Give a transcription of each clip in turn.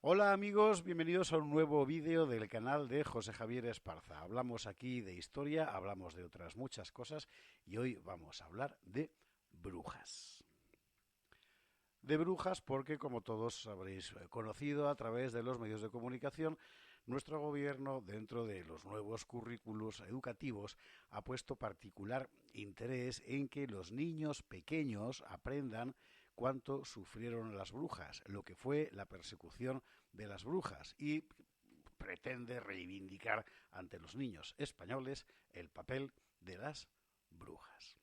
Hola amigos, bienvenidos a un nuevo vídeo del canal de José Javier Esparza. Hablamos aquí de historia, hablamos de otras muchas cosas y hoy vamos a hablar de brujas. De brujas porque, como todos habréis conocido a través de los medios de comunicación, nuestro gobierno, dentro de los nuevos currículos educativos, ha puesto particular interés en que los niños pequeños aprendan cuánto sufrieron las brujas, lo que fue la persecución de las brujas, y pretende reivindicar ante los niños españoles el papel de las brujas.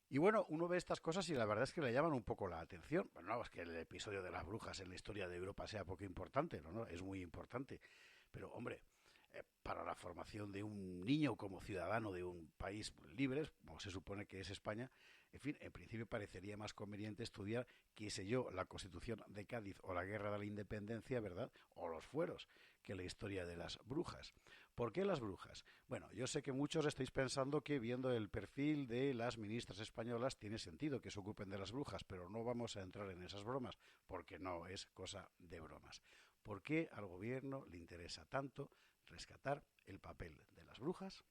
Y bueno, uno ve estas cosas y la verdad es que le llaman un poco la atención. Bueno, no es que el episodio de las brujas en la historia de Europa sea poco importante, no, es muy importante. Pero hombre, para la formación de un niño como ciudadano de un país libre, como se supone que es España, en fin, en principio parecería más conveniente estudiar, qué sé yo, la Constitución de Cádiz o la Guerra de la Independencia, ¿verdad? O los fueros, que la historia de las brujas. ¿Por qué las brujas? Bueno, yo sé que muchos estáis pensando que viendo el perfil de las ministras españolas tiene sentido que se ocupen de las brujas, pero no vamos a entrar en esas bromas, porque no es cosa de bromas. ¿Por qué al gobierno le interesa tanto rescatar el papel de las brujas?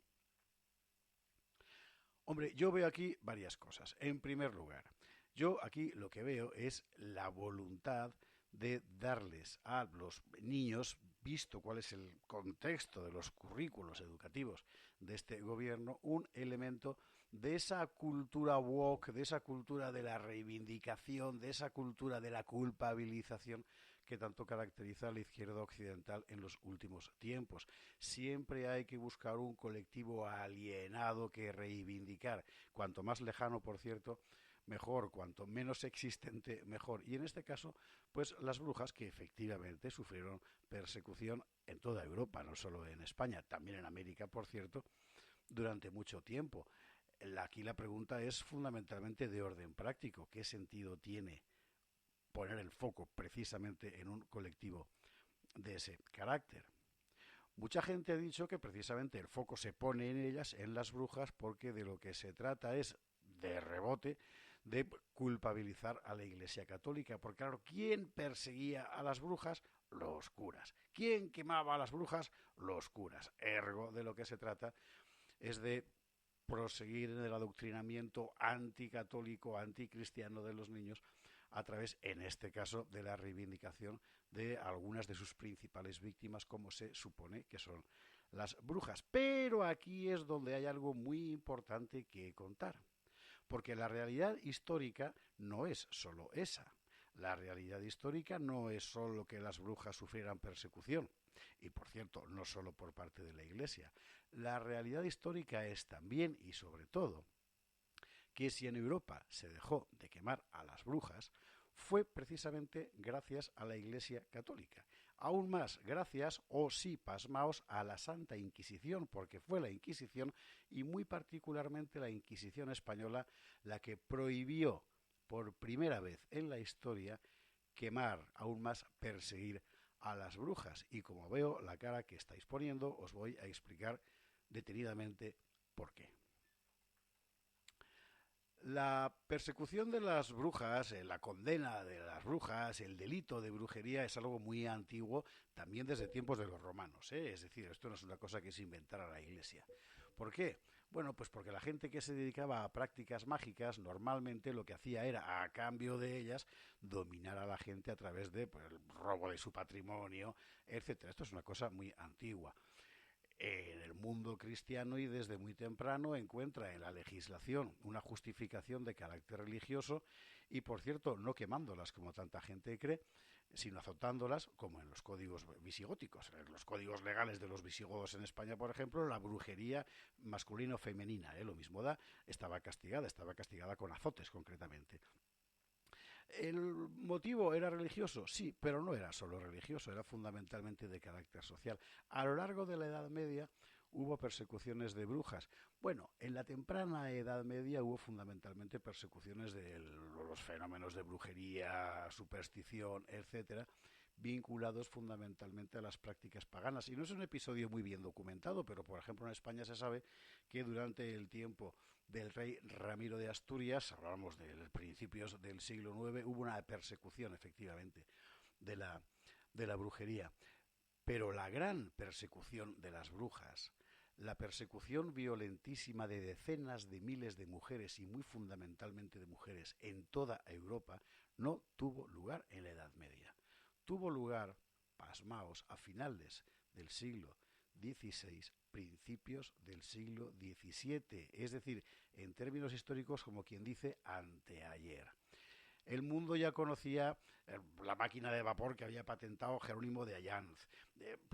Hombre, yo veo aquí varias cosas. En primer lugar, yo aquí lo que veo es la voluntad de darles a los niños, visto cuál es el contexto de los currículos educativos de este gobierno, un elemento de esa cultura woke, de esa cultura de la reivindicación, de esa cultura de la culpabilización que tanto caracteriza a la izquierda occidental en los últimos tiempos. Siempre hay que buscar un colectivo alienado que reivindicar. Cuanto más lejano, por cierto, mejor, cuanto menos existente, mejor. Y en este caso, pues las brujas que efectivamente sufrieron persecución en toda Europa, no solo en España, también en América, por cierto, durante mucho tiempo. Aquí la pregunta es fundamentalmente de orden práctico. ¿Qué sentido tiene poner el foco precisamente en un colectivo de ese carácter? Mucha gente ha dicho que precisamente el foco se pone en ellas, en las brujas, porque de lo que se trata es, de rebote, de culpabilizar a la Iglesia Católica. Porque claro, ¿quién perseguía a las brujas? Los curas. ¿Quién quemaba a las brujas? Los curas. Ergo, de lo que se trata es de proseguir en el adoctrinamiento anticatólico, anticristiano de los niños a través, en este caso, de la reivindicación de algunas de sus principales víctimas, como se supone que son las brujas. Pero aquí es donde hay algo muy importante que contar, porque la realidad histórica no es solo esa. La realidad histórica no es solo que las brujas sufrieran persecución, y por cierto, no solo por parte de la Iglesia. La realidad histórica es también y sobre todo que si en Europa se dejó de quemar a las brujas, fue precisamente gracias a la Iglesia Católica. Aún más gracias, o sí, pasmaos, a la Santa Inquisición, porque fue la Inquisición, y muy particularmente la Inquisición española, la que prohibió por primera vez en la historia quemar, aún más perseguir a las brujas. Y como veo la cara que estáis poniendo, os voy a explicar detenidamente por qué. La persecución de las brujas, la condena de las brujas, el delito de brujería es algo muy antiguo, también desde tiempos de los romanos, ¿eh? Es decir, esto no es una cosa que se inventara la Iglesia. ¿Por qué? Bueno, pues porque la gente que se dedicaba a prácticas mágicas normalmente lo que hacía era, a cambio de ellas, dominar a la gente a través de pues, el robo de su patrimonio, etcétera. Esto es una cosa muy antigua. En el mundo cristiano y desde muy temprano encuentra en la legislación una justificación de carácter religioso y, por cierto, no quemándolas como tanta gente cree, sino azotándolas como en los códigos visigóticos. En los códigos legales de los visigodos en España, por ejemplo, la brujería masculina o femenina, lo mismo da, estaba castigada con azotes concretamente. ¿El motivo era religioso? Sí, pero no era solo religioso, era fundamentalmente de carácter social. A lo largo de la Edad Media hubo persecuciones de brujas. Bueno, en la temprana Edad Media hubo fundamentalmente persecuciones de los fenómenos de brujería, superstición, etcétera, vinculados fundamentalmente a las prácticas paganas. Y no es un episodio muy bien documentado, pero por ejemplo en España se sabe que durante el tiempo del rey Ramiro de Asturias, hablamos de principios del siglo IX, hubo una persecución efectivamente de la brujería. Pero la gran persecución de las brujas, la persecución violentísima de decenas de miles de mujeres y muy fundamentalmente de mujeres en toda Europa, no tuvo lugar en la Edad Media. Tuvo lugar, pasmaos, a finales del siglo XVI, principios del siglo XVII, es decir, en términos históricos, como quien dice, anteayer. El mundo ya conocía la máquina de vapor que había patentado Jerónimo de Allanz.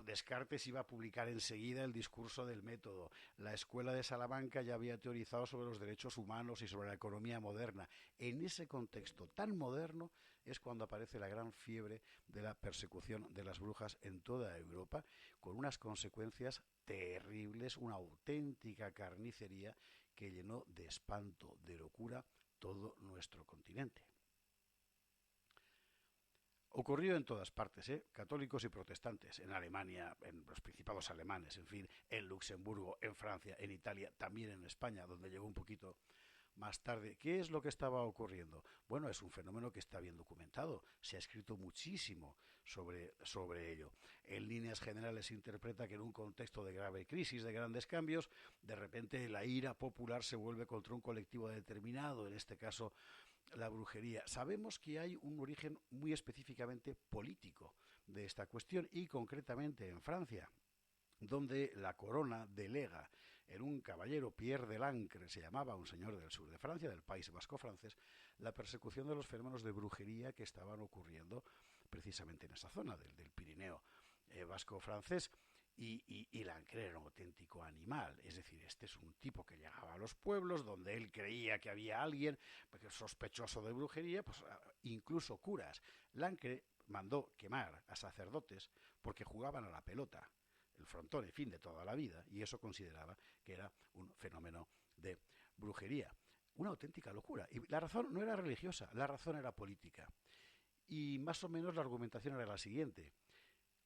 Descartes iba a publicar enseguida el discurso del método. La escuela de Salamanca ya había teorizado sobre los derechos humanos y sobre la economía moderna. En ese contexto tan moderno es cuando aparece la gran fiebre de la persecución de las brujas en toda Europa, con unas consecuencias terribles, una auténtica carnicería que llenó de espanto, de locura, todo nuestro continente. Ocurrió en todas partes, católicos y protestantes, en Alemania, en los principados alemanes, en fin, en Luxemburgo, en Francia, en Italia, también en España, donde llegó un poquito más tarde. ¿Qué es lo que estaba ocurriendo? Bueno, es un fenómeno que está bien documentado, se ha escrito muchísimo sobre ello. En líneas generales se interpreta que en un contexto de grave crisis, de grandes cambios, de repente la ira popular se vuelve contra un colectivo determinado, en este caso la brujería. Sabemos que hay un origen muy específicamente político de esta cuestión y concretamente en Francia, donde la corona delega en un caballero Pierre de Lancre, se llamaba, un señor del sur de Francia, del País Vasco francés, la persecución de los fenómenos de brujería que estaban ocurriendo precisamente en esa zona del Pirineo vasco francés. Y Lancre era un auténtico animal, es decir, este es un tipo que llegaba a los pueblos donde él creía que había alguien sospechoso de brujería, pues incluso curas. Lancre mandó quemar a sacerdotes porque jugaban a la pelota, el frontón, en fin, de toda la vida, y eso consideraba que era un fenómeno de brujería. Una auténtica locura. Y la razón no era religiosa, la razón era política. Y más o menos la argumentación era la siguiente.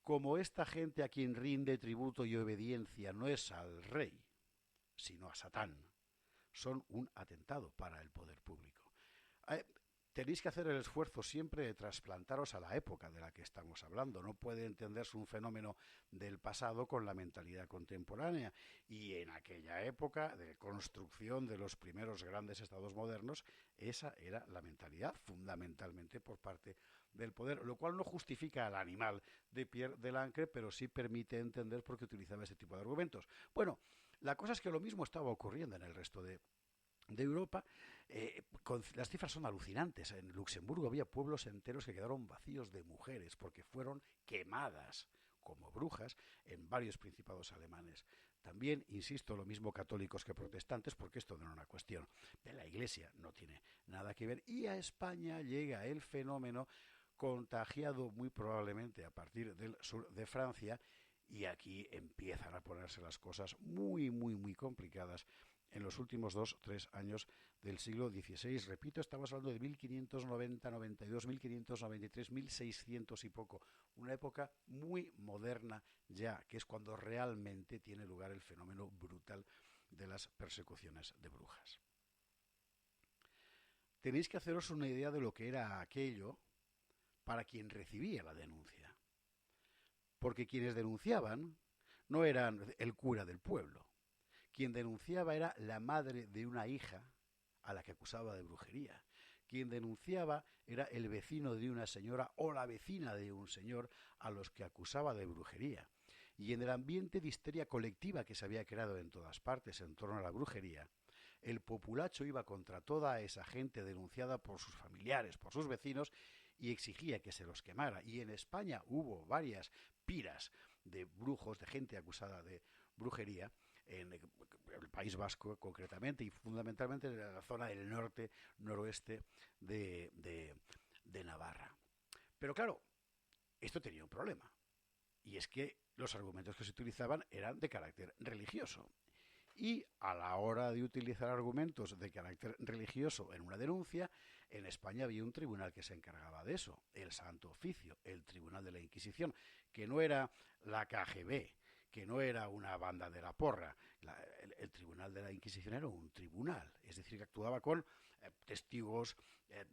Como esta gente a quien rinde tributo y obediencia no es al rey, sino a Satán, son un atentado para el poder público. Tenéis que hacer el esfuerzo siempre de trasplantaros a la época de la que estamos hablando. No puede entenderse un fenómeno del pasado con la mentalidad contemporánea. Y en aquella época de construcción de los primeros grandes estados modernos, esa era la mentalidad, fundamentalmente por parte del poder, lo cual no justifica al animal de Pierre de Lancre, pero sí permite entender por qué utilizaba ese tipo de argumentos. Bueno, la cosa es que lo mismo estaba ocurriendo en el resto de Europa. Las cifras son alucinantes. En Luxemburgo había pueblos enteros que quedaron vacíos de mujeres porque fueron quemadas como brujas en varios principados alemanes. También, insisto, lo mismo católicos que protestantes, porque esto no era una cuestión de la Iglesia, no tiene nada que ver. Y a España llega el fenómeno contagiado muy probablemente a partir del sur de Francia, y aquí empiezan a ponerse las cosas muy, muy, muy complicadas en los últimos 2-3 años del siglo XVI. Repito, estamos hablando de 1590, 92, 1593, 1600 y poco. Una época muy moderna ya, que es cuando realmente tiene lugar el fenómeno brutal de las persecuciones de brujas. Tenéis que haceros una idea de lo que era aquello para quien recibía la denuncia. Porque quienes denunciaban no eran el cura del pueblo. Quien denunciaba era la madre de una hija a la que acusaba de brujería. Quien denunciaba era el vecino de una señora o la vecina de un señor a los que acusaba de brujería. Y en el ambiente de histeria colectiva que se había creado en todas partes en torno a la brujería, el populacho iba contra toda esa gente denunciada por sus familiares, por sus vecinos, y exigía que se los quemara. Y en España hubo varias piras de brujos, de gente acusada de brujería, en el País Vasco concretamente y fundamentalmente en la zona del norte, noroeste de Navarra. Pero claro, esto tenía un problema, y es que los argumentos que se utilizaban eran de carácter religioso. Y a la hora de utilizar argumentos de carácter religioso en una denuncia, en España había un tribunal que se encargaba de eso, el Santo Oficio, el Tribunal de la Inquisición, que no era la KGB, que no era una banda de la porra. El Tribunal de la Inquisición era un tribunal, es decir, que actuaba con testigos,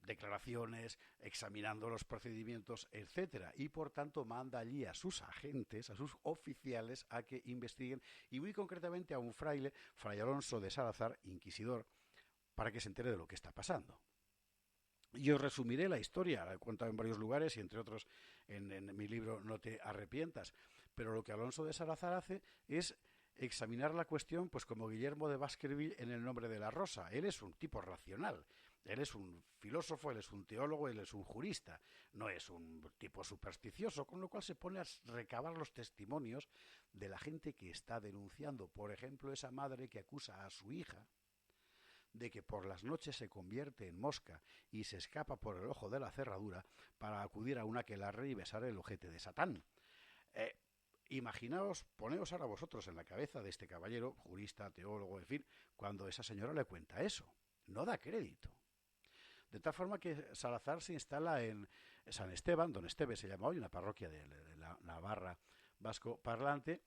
declaraciones, examinando los procedimientos, etcétera. Y por tanto manda allí a sus agentes, a sus oficiales, a que investiguen, y muy concretamente a un fraile, Fray Alonso de Salazar, inquisidor, para que se entere de lo que está pasando. Y os resumiré la historia, la he contado en varios lugares y entre otros en mi libro No te arrepientas. Pero lo que Alonso de Salazar hace es examinar la cuestión pues como Guillermo de Baskerville en El nombre de la rosa. Él es un tipo racional, él es un filósofo, él es un teólogo, él es un jurista, no es un tipo supersticioso, con lo cual se pone a recabar los testimonios de la gente que está denunciando. Por ejemplo, esa madre que acusa a su hija de que por las noches se convierte en mosca y se escapa por el ojo de la cerradura para acudir a un aquelarre y besar el ojete de Satán. Eh, Imaginaos, poneos ahora vosotros en la cabeza de este caballero, jurista, teólogo, en fin, cuando esa señora le cuenta eso. No da crédito. De tal forma que Salazar se instala en San Esteban, Don Esteve se llama hoy, una parroquia de la Navarra vasco parlante,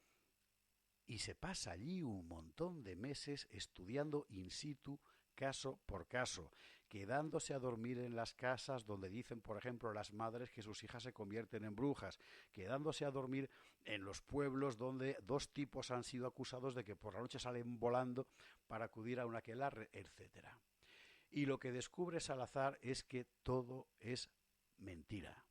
y se pasa allí un montón de meses estudiando in situ, caso por caso, quedándose a dormir en las casas donde dicen, por ejemplo, las madres que sus hijas se convierten en brujas, quedándose a dormir en los pueblos donde dos tipos han sido acusados de que por la noche salen volando para acudir a un aquelarre, etcétera. Y lo que descubre Salazar es que todo es mentira.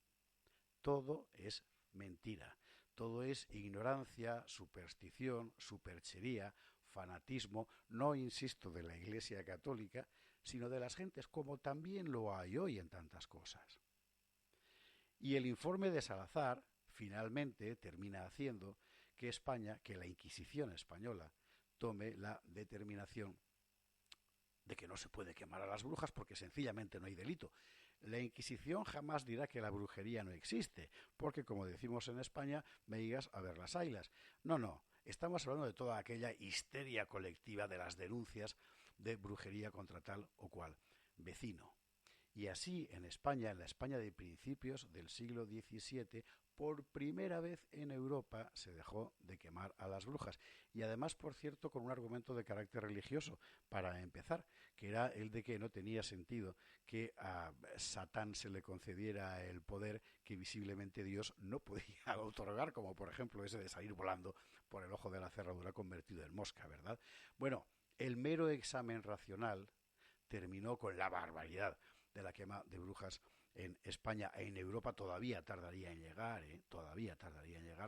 Todo es mentira. Todo es ignorancia, superstición, superchería, fanatismo, no insisto de la Iglesia Católica, sino de las gentes, como también lo hay hoy en tantas cosas. Y el informe de Salazar finalmente termina haciendo que España, que la Inquisición española, tome la determinación de que no se puede quemar a las brujas porque sencillamente no hay delito. La Inquisición jamás dirá que la brujería no existe, porque como decimos en España, me digas a ver las haylas. No, no, estamos hablando de toda aquella histeria colectiva de las denuncias de brujería contra tal o cual vecino. Y así en España, en la España de principios del siglo XVII, por primera vez en Europa se dejó de quemar a las brujas. Y además, por cierto, con un argumento de carácter religioso, para empezar, que era el de que no tenía sentido que a Satán se le concediera el poder que visiblemente Dios no podía otorgar, como por ejemplo ese de salir volando por el ojo de la cerradura convertido en mosca, ¿verdad? Bueno, el mero examen racional terminó con la barbaridad de la quema de brujas en España. En Europa todavía tardaría en llegar,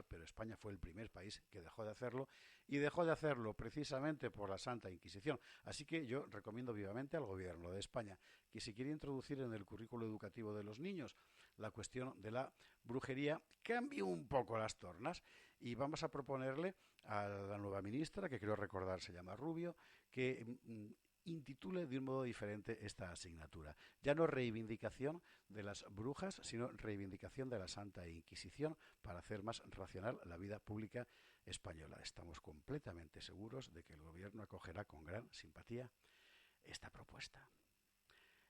pero España fue el primer país que dejó de hacerlo, y dejó de hacerlo precisamente por la Santa Inquisición. Así que yo recomiendo vivamente al gobierno de España que si quiere introducir en el currículo educativo de los niños la cuestión de la brujería, cambie un poco las tornas, y vamos a proponerle a la nueva ministra, que creo recordar se llama Rubio, que intitule de un modo diferente esta asignatura. Ya no reivindicación de las brujas, sino reivindicación de la Santa Inquisición, para hacer más racional la vida pública española. Estamos completamente seguros de que el gobierno acogerá con gran simpatía esta propuesta.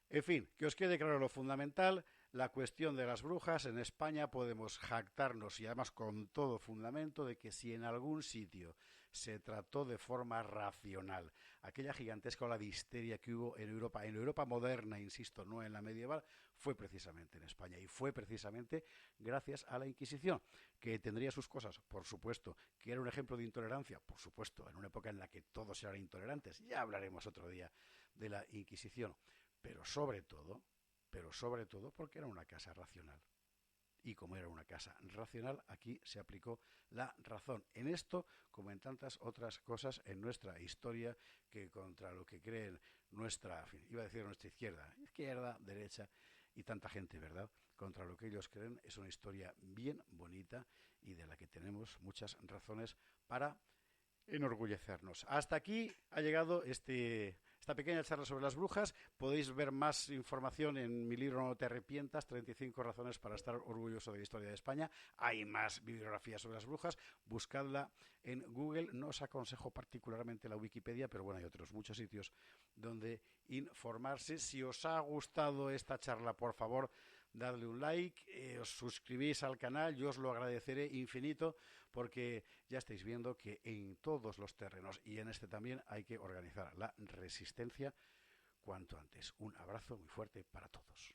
En fin, que os quede claro lo fundamental, la cuestión de las brujas. En España podemos jactarnos, y además con todo fundamento, de que si en algún sitio se trató de forma racional aquella gigantesca ola de histeria que hubo en Europa moderna, insisto, no en la medieval, fue precisamente en España, y fue precisamente gracias a la Inquisición, que tendría sus cosas, por supuesto, que era un ejemplo de intolerancia, por supuesto, en una época en la que todos eran intolerantes. Ya hablaremos otro día de la Inquisición, pero sobre todo porque era una casa racional. Y como era una casa racional, aquí se aplicó la razón. En esto, como en tantas otras cosas en nuestra historia, que contra lo que creen nuestra, iba a decir nuestra izquierda, derecha y tanta gente, ¿verdad? Contra lo que ellos creen, es una historia bien bonita y de la que tenemos muchas razones para enorgullecernos. Hasta aquí ha llegado esta pequeña charla sobre las brujas. Podéis ver más información en mi libro No te arrepientas, 35 razones para estar orgulloso de la historia de España. Hay más bibliografías sobre las brujas, buscadla en Google. No os aconsejo particularmente la Wikipedia, pero bueno, hay otros muchos sitios donde informarse. Si os ha gustado esta charla, por favor, dadle un like, os suscribís al canal, yo os lo agradeceré infinito, porque ya estáis viendo que en todos los terrenos, y en este también, hay que organizar la resistencia cuanto antes. Un abrazo muy fuerte para todos.